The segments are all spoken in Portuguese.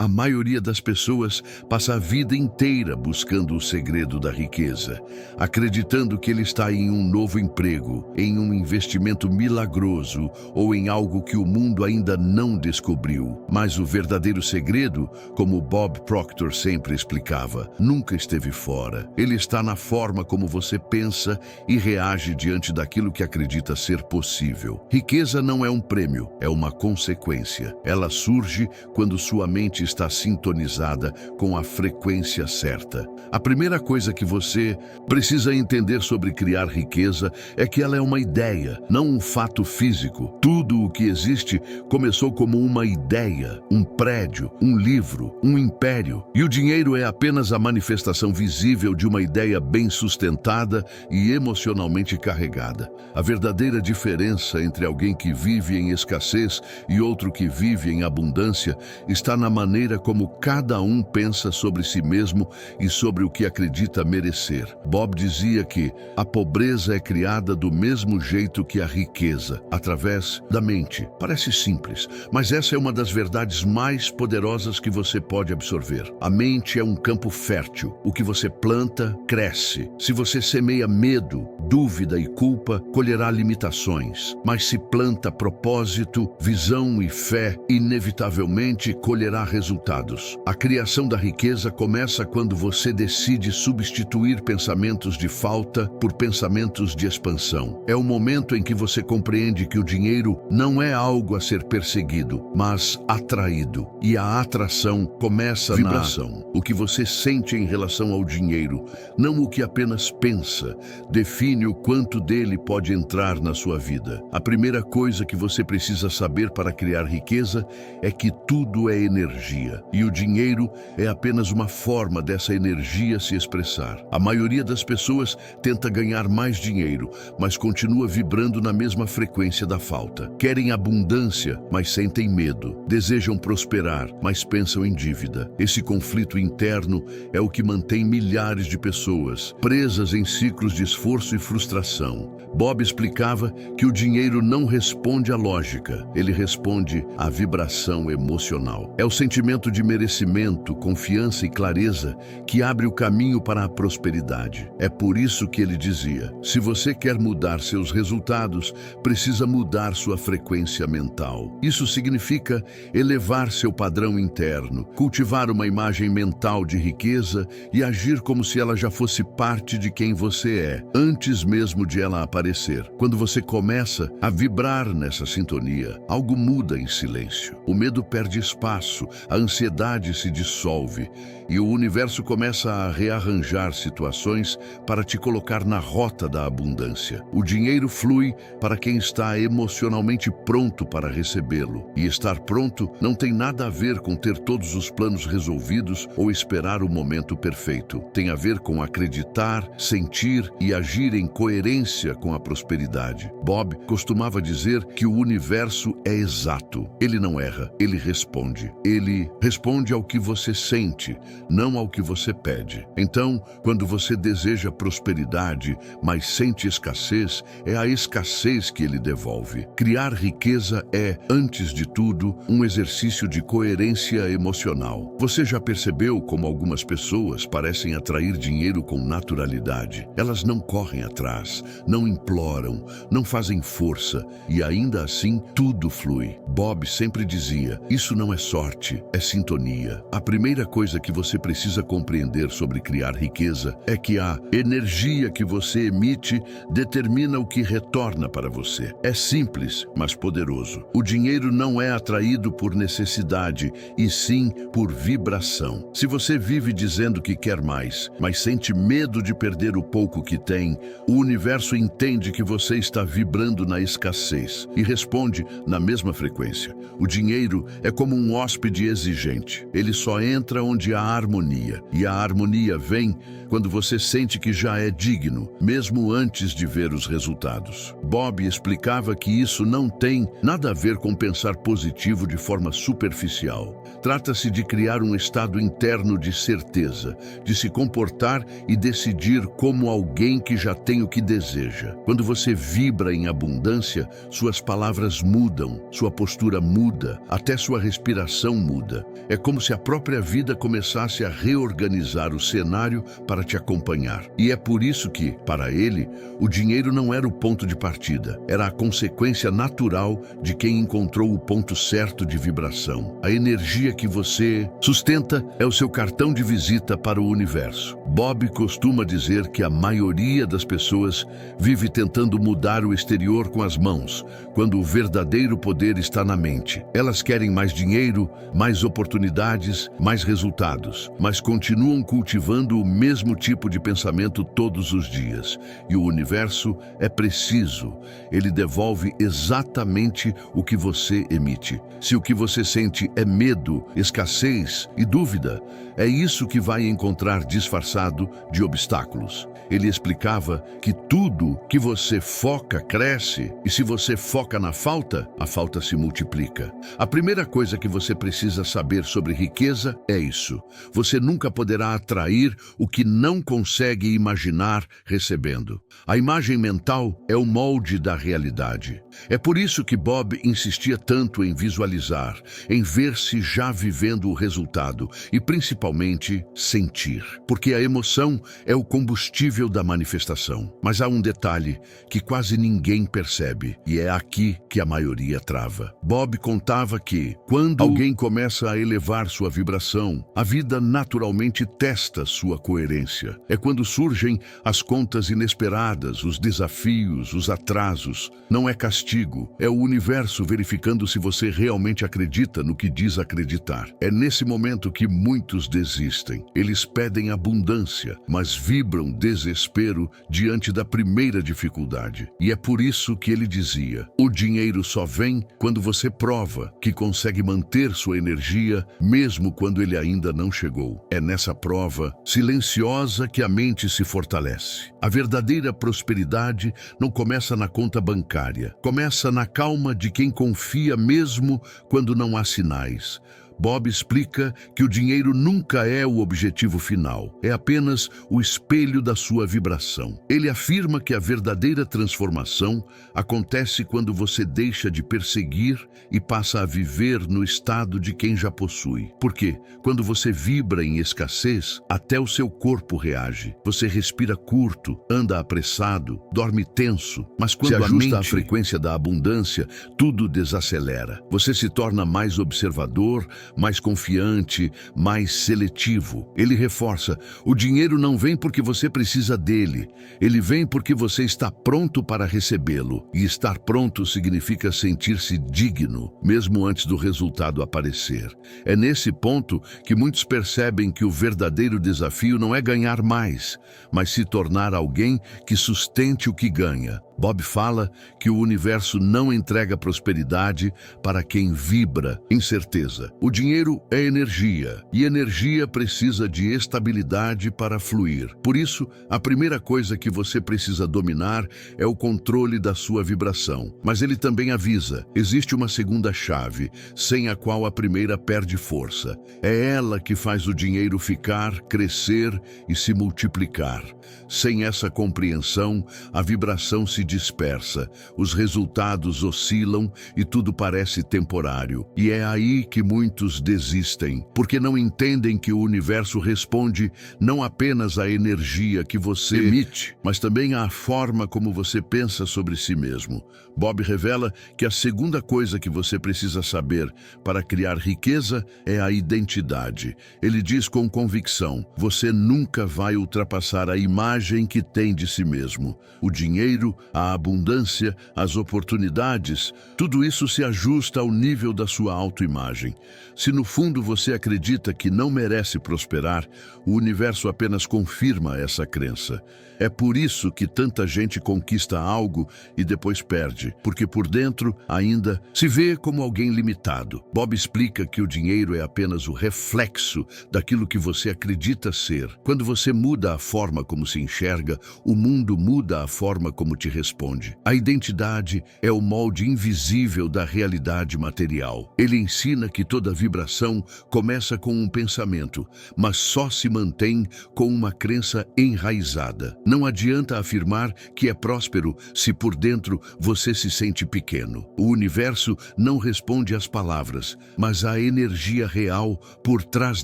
A maioria das pessoas passa a vida inteira buscando o segredo da riqueza, acreditando que ele está em um novo emprego, em um investimento milagroso ou em algo que o mundo ainda não descobriu. Mas o verdadeiro segredo, como Bob Proctor sempre explicava, nunca esteve fora. Ele está na forma como você pensa e reage diante daquilo que acredita ser possível. Riqueza não é um prêmio, é uma consequência. Ela surge quando sua mente está sintonizada com a frequência certa. A primeira coisa que você precisa entender sobre criar riqueza é que ela é uma ideia, não um fato físico. Tudo o que existe começou como uma ideia, um prédio, um livro, um império. E o dinheiro é apenas a manifestação visível de uma ideia bem sustentada e emocionalmente carregada. A verdadeira diferença entre alguém que vive em escassez e outro que vive em abundância está na maneira como cada um pensa sobre si mesmo e sobre o que acredita merecer. Bob dizia que a pobreza é criada do mesmo jeito que a riqueza, através da mente. Parece simples, mas essa é uma das verdades mais poderosas que você pode absorver. A mente é um campo fértil. O que você planta, cresce. Se você semeia medo, dúvida e culpa, colherá limitações. Mas se planta propósito, visão e fé, inevitavelmente colherá resultados. A criação da riqueza começa quando você decide substituir pensamentos de falta por pensamentos de expansão. É o momento em que você compreende que o dinheiro não é algo a ser perseguido, mas atraído. E a atração começa na vibração. O que você sente em relação ao dinheiro, não o que apenas pensa, define o quanto dele pode entrar na sua vida. A primeira coisa que você precisa saber para criar riqueza é que tudo é energia. E o dinheiro é apenas uma forma dessa energia se expressar. A maioria das pessoas tenta ganhar mais dinheiro, mas continua vibrando na mesma frequência da falta. Querem abundância, mas sentem medo. Desejam prosperar, mas pensam em dívida. Esse conflito interno é o que mantém milhares de pessoas presas em ciclos de esforço e frustração. Bob explicava que o dinheiro não responde à lógica, ele responde à vibração emocional. É o sentimento de merecimento, confiança e clareza que abre o caminho para a prosperidade. É por isso que ele dizia: se você quer mudar seus resultados, precisa mudar sua frequência mental. Isso significa elevar seu padrão interno, cultivar uma imagem mental de riqueza e agir como se ela já fosse parte de quem você é, antes mesmo de ela aparecer. Quando você começa a vibrar nessa sintonia, algo muda em silêncio. O medo perde espaço, a ansiedade se dissolve e o universo começa a rearranjar situações para te colocar na rota da abundância. O dinheiro flui para quem está emocionalmente pronto para recebê-lo. E estar pronto não tem nada a ver com ter todos os planos resolvidos ou esperar o momento perfeito. Tem a ver com acreditar, sentir e agir em coerência com a prosperidade. Bob costumava dizer que o universo é exato. Ele não erra, ele responde. Ele responde ao que você sente, não ao que você pede. Então, quando você deseja prosperidade, mas sente escassez, é a escassez que ele devolve. Criar riqueza é, antes de tudo, um exercício de coerência emocional. Você já percebeu como algumas pessoas parecem atrair dinheiro com naturalidade? Elas não correm atrás, não imploram, não fazem força e ainda assim tudo flui. Bob sempre dizia: isso não é sorte, é sintonia. A primeira coisa que você precisa compreender sobre criar riqueza é que a energia que você emite determina o que retorna para você. É simples, mas poderoso. O dinheiro não é atraído por necessidade, e sim por vibração. Se você vive dizendo que quer mais, mas sente medo de perder o pouco que tem, o universo entende que você está vibrando na escassez e responde na mesma frequência. O dinheiro é como um hóspede exigente. Ele só entra onde há harmonia, e a harmonia vem quando você sente que já é digno, mesmo antes de ver os resultados. Bob explicava que isso não tem nada a ver com pensar positivo de forma superficial. Trata-se de criar um estado interno de certeza, de se comportar e decidir como alguém que já tem o que deseja. Quando você vibra em abundância, suas palavras mudam, sua postura muda, até sua respiração muda. vida. É como se a própria vida começasse a reorganizar o cenário para te acompanhar. E é por isso que, para ele, o dinheiro não era o ponto de partida. Era a consequência natural de quem encontrou o ponto certo de vibração. A energia que você sustenta é o seu cartão de visita para o universo. Bob costuma dizer que a maioria das pessoas vive tentando mudar o exterior com as mãos, quando o verdadeiro poder está na mente. Elas querem mais dinheiro, mais oportunidades, mais resultados, mas continuam cultivando o mesmo tipo de pensamento todos os dias. E o universo é preciso. Ele devolve exatamente o que você emite. Se o que você sente é medo, escassez e dúvida, é isso que vai encontrar disfarçado de obstáculos. Ele explicava que tudo que você foca cresce, e se você foca na falta, a falta se multiplica. A primeira coisa que você precisa saber sobre riqueza é isso: você nunca poderá atrair o que não consegue imaginar recebendo. A imagem mental é o molde da realidade. É por isso que Bob insistia tanto em visualizar, em ver-se já vivendo o resultado e principalmente sentir, porque a emoção é o combustível da manifestação. Mas há um detalhe que quase ninguém percebe, e é aqui que a maioria trava. Bob contava que, quando alguém começa a elevar sua vibração, a vida naturalmente testa sua coerência. É quando surgem as contas inesperadas, os desafios, os atrasos. Não é castigo, é o universo verificando se você realmente acredita no que diz acreditar. É nesse momento que muitos desistem. Eles pedem abundância, mas vibram desespero diante da primeira dificuldade. E é por isso que ele dizia: o dinheiro só vem quando você prova que consegue manter sua energia, mesmo quando ele ainda não chegou. É nessa prova silenciosa que a mente se fortalece. A verdadeira prosperidade não começa na conta bancária, começa na calma de quem confia mesmo quando não há sinais. Bob explica que o dinheiro nunca é o objetivo final, é apenas o espelho da sua vibração. Ele afirma que a verdadeira transformação acontece quando você deixa de perseguir e passa a viver no estado de quem já possui. Porque, quando você vibra em escassez, até o seu corpo reage. Você respira curto, anda apressado, dorme tenso, mas quando se ajusta à frequência da abundância, tudo desacelera. Você se torna mais observador, mais confiante, mais seletivo. Ele reforça: o dinheiro não vem porque você precisa dele. Ele vem porque você está pronto para recebê-lo. E estar pronto significa sentir-se digno, mesmo antes do resultado aparecer. É nesse ponto que muitos percebem que o verdadeiro desafio não é ganhar mais, mas se tornar alguém que sustente o que ganha. Bob fala que o universo não entrega prosperidade para quem vibra incerteza. O dinheiro é energia, e energia precisa de estabilidade para fluir. Por isso, a primeira coisa que você precisa dominar é o controle da sua vibração. Mas ele também avisa: existe uma segunda chave, sem a qual a primeira perde força. É ela que faz o dinheiro ficar, crescer e se multiplicar. Sem essa compreensão, a vibração se dispersa, os resultados oscilam e tudo parece temporário. E é aí que muitos desistem, porque não entendem que o universo responde não apenas à energia que você emite, mas também à forma como você pensa sobre si mesmo. Bob revela que a segunda coisa que você precisa saber para criar riqueza é a identidade. Ele diz com convicção: você nunca vai ultrapassar a imagem que tem de si mesmo. O dinheiro, a abundância, as oportunidades, tudo isso se ajusta ao nível da sua autoimagem. Se no fundo você acredita que não merece prosperar, o universo apenas confirma essa crença. É por isso que tanta gente conquista algo e depois perde, porque por dentro ainda se vê como alguém limitado. Bob explica que o dinheiro é apenas o reflexo daquilo que você acredita ser. Quando você muda a forma como se enxerga, o mundo muda a forma como te responde. A identidade é o molde invisível da realidade material. Ele ensina que toda vibração começa com um pensamento, mas só se mantém com uma crença enraizada. Não adianta afirmar que é próspero se por dentro você se sente pequeno. O universo não responde às palavras, mas à energia real por trás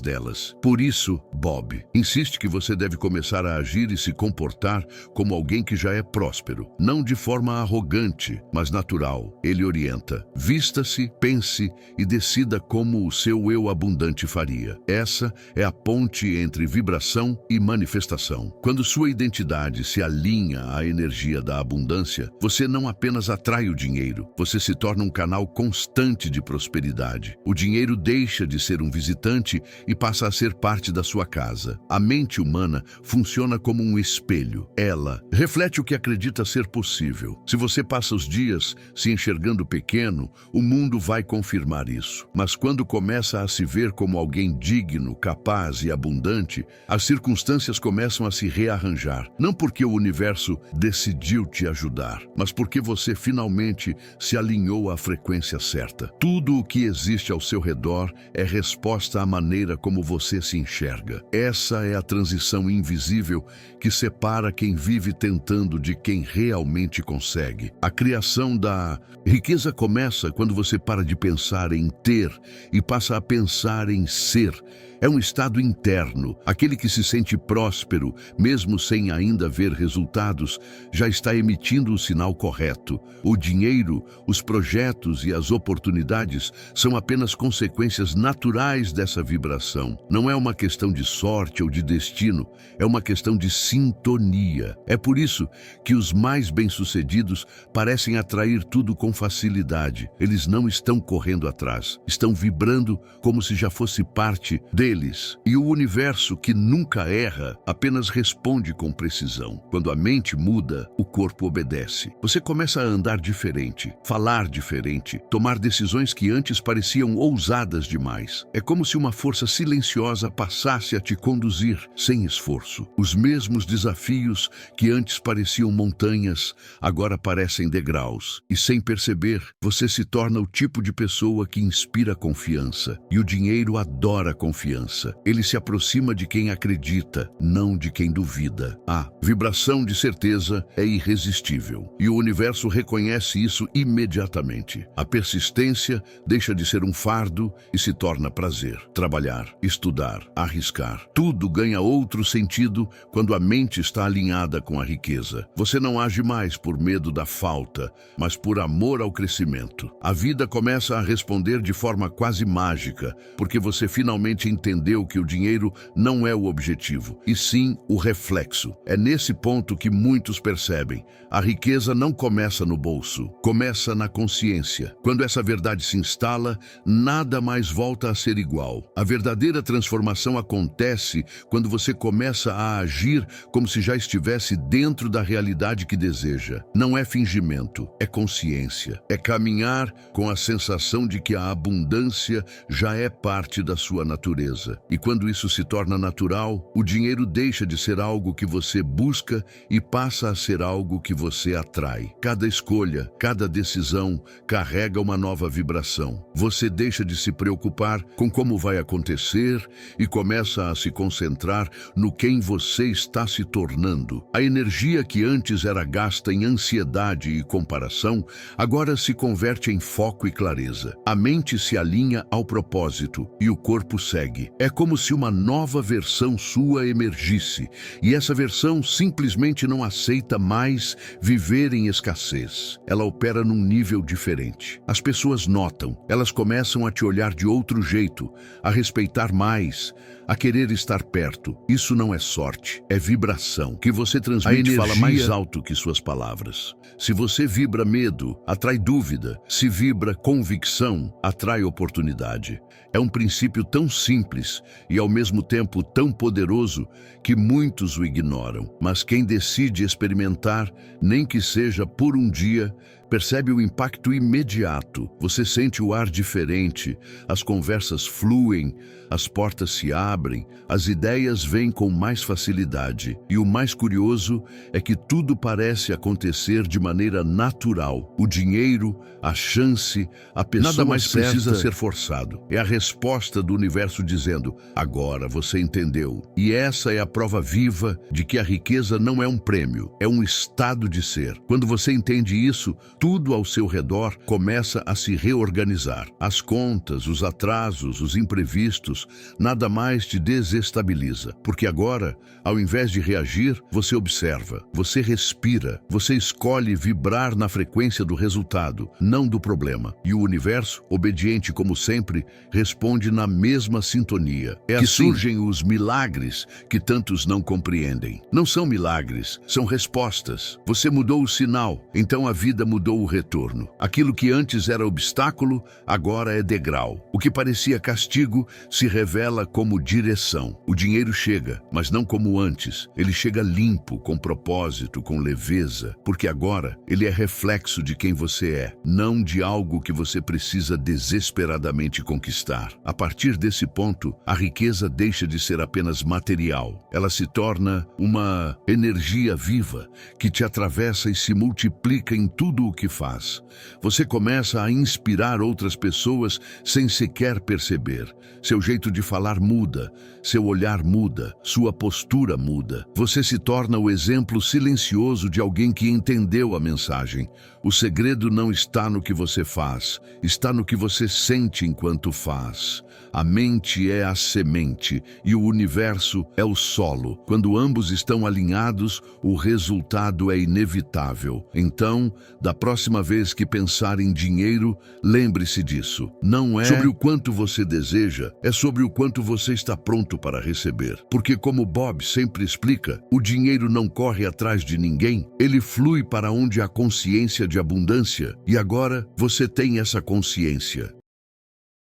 delas. Por isso, Bob insiste que você deve começar a agir e se comportar como alguém que já é próspero. Não de forma arrogante, mas natural. Ele orienta. Vista-se, pense e decida como o seu eu abundante faria. Essa é a ponte entre vibração e manifestação. Quando sua identidade se alinha à energia da abundância, você não apenas atrai o dinheiro, você se torna um canal constante de prosperidade. O dinheiro deixa de ser um visitante e passa a ser parte da sua casa. A mente humana funciona como um espelho. Ela reflete o que acredita ser possível. Se você passa os dias se enxergando pequeno, o mundo vai confirmar isso. Mas quando começa a se ver como alguém digno, capaz e abundante, as circunstâncias começam a se rearranjar. Não porque o universo decidiu te ajudar, mas porque você finalmente se alinhou à frequência certa. Tudo o que existe ao seu redor é resposta à maneira como você se enxerga. Essa é a transição invisível que separa quem vive tentando de quem realmente consegue. A criação da riqueza começa quando você para de pensar em ter e passa a pensar em ser. É um estado interno. Aquele que se sente próspero, mesmo sem ainda ver resultados, já está emitindo o sinal correto. O dinheiro, os projetos e as oportunidades são apenas consequências naturais dessa vibração. Não é uma questão de sorte ou de destino, é uma questão de sintonia. É por isso que os mais bem-sucedidos parecem atrair tudo com facilidade. Eles não estão correndo atrás, estão vibrando como se já fosse parte deles. E o universo, que nunca erra, apenas responde com precisão. Quando a mente muda, o corpo obedece. Você começa a andar diferente, falar diferente, tomar decisões que antes pareciam ousadas demais. É como se uma força silenciosa passasse a te conduzir sem esforço. Os mesmos desafios que antes pareciam montanhas, agora parecem degraus. E sem perceber, você se torna o tipo de pessoa que inspira confiança. E o dinheiro adora confiança. Ele se aproxima de quem acredita, não de quem duvida. A vibração de certeza é irresistível, e o universo reconhece isso imediatamente. A persistência deixa de ser um fardo e se torna prazer. Trabalhar, estudar, arriscar. Tudo ganha outro sentido quando a mente está alinhada com a riqueza. Você não age mais por medo da falta, mas por amor ao crescimento. A vida começa a responder de forma quase mágica, porque você finalmente entendeu que o dinheiro não é o objetivo, e sim o reflexo. É nesse ponto que muitos percebem. A riqueza não começa no bolso, começa na consciência. Quando essa verdade se instala, nada mais volta a ser igual. A verdadeira transformação acontece quando você começa a agir como se já estivesse dentro da realidade que deseja. Não é fingimento, é consciência. É caminhar com a sensação de que a abundância já é parte da sua natureza. E quando isso se torna natural, o dinheiro deixa de ser algo que você busca e passa a ser algo que você atrai. Cada escolha, cada decisão carrega uma nova vibração. Você deixa de se preocupar com como vai acontecer e começa a se concentrar no quem você está se tornando. A energia que antes era gasta em ansiedade e comparação, agora se converte em foco e clareza. A mente se alinha ao propósito e o corpo segue. É como se uma nova versão sua emergisse, e essa versão simplesmente não aceita mais viver em escassez. Ela opera num nível diferente. As pessoas notam, elas começam a te olhar de outro jeito, a respeitar mais, a querer estar perto. Isso não é sorte, é vibração, que você transmite. A energia fala mais alto que suas palavras. Se você vibra medo, atrai dúvida. Se vibra convicção, atrai oportunidade. É um princípio tão simples e ao mesmo tempo tão poderoso que muitos o ignoram. Mas quem decide experimentar, nem que seja por um dia, percebe o impacto imediato. Você sente o ar diferente, as conversas fluem, as portas se abrem, as ideias vêm com mais facilidade. E o mais curioso é que tudo parece acontecer de maneira natural. O dinheiro, a chance, a pessoa Nada mais certa precisa ser forçado. É a resposta do universo dizendo: agora você entendeu. E essa é a prova viva de que a riqueza não é um prêmio, é um estado de ser. Quando você entende isso, tudo ao seu redor começa a se reorganizar. As contas, os atrasos, os imprevistos, nada mais te desestabiliza. Porque agora, ao invés de reagir, você observa, você respira, você escolhe vibrar na frequência do resultado, não do problema. E o universo, obediente como sempre, responde na mesma sintonia. É que assim surgem os milagres que tantos não compreendem. Não são milagres, são respostas. Você mudou o sinal, então a vida mudou o retorno. Aquilo que antes era obstáculo, agora é degrau. O que parecia castigo se revela como direção. O dinheiro chega, mas não como antes. Ele chega limpo, com propósito, com leveza, porque agora ele é reflexo de quem você é, não de algo que você precisa desesperadamente conquistar. A partir desse ponto, a riqueza deixa de ser apenas material. Ela se torna uma energia viva que te atravessa e se multiplica em tudo o que faz. Você começa a inspirar outras pessoas sem sequer perceber. Seu jeito de falar muda, seu olhar muda, sua postura muda. Você se torna o exemplo silencioso de alguém que entendeu a mensagem. O segredo não está no que você faz, está no que você sente enquanto faz. A mente é a semente e o universo é o solo. Quando ambos estão alinhados, o resultado é inevitável. Então, da próxima vez que pensar em dinheiro, lembre-se disso. Não é sobre o quanto você deseja, é sobre o quanto você está pronto para receber. Porque, como Bob sempre explica, o dinheiro não corre atrás de ninguém, ele flui para onde há consciência de abundância. E agora você tem essa consciência.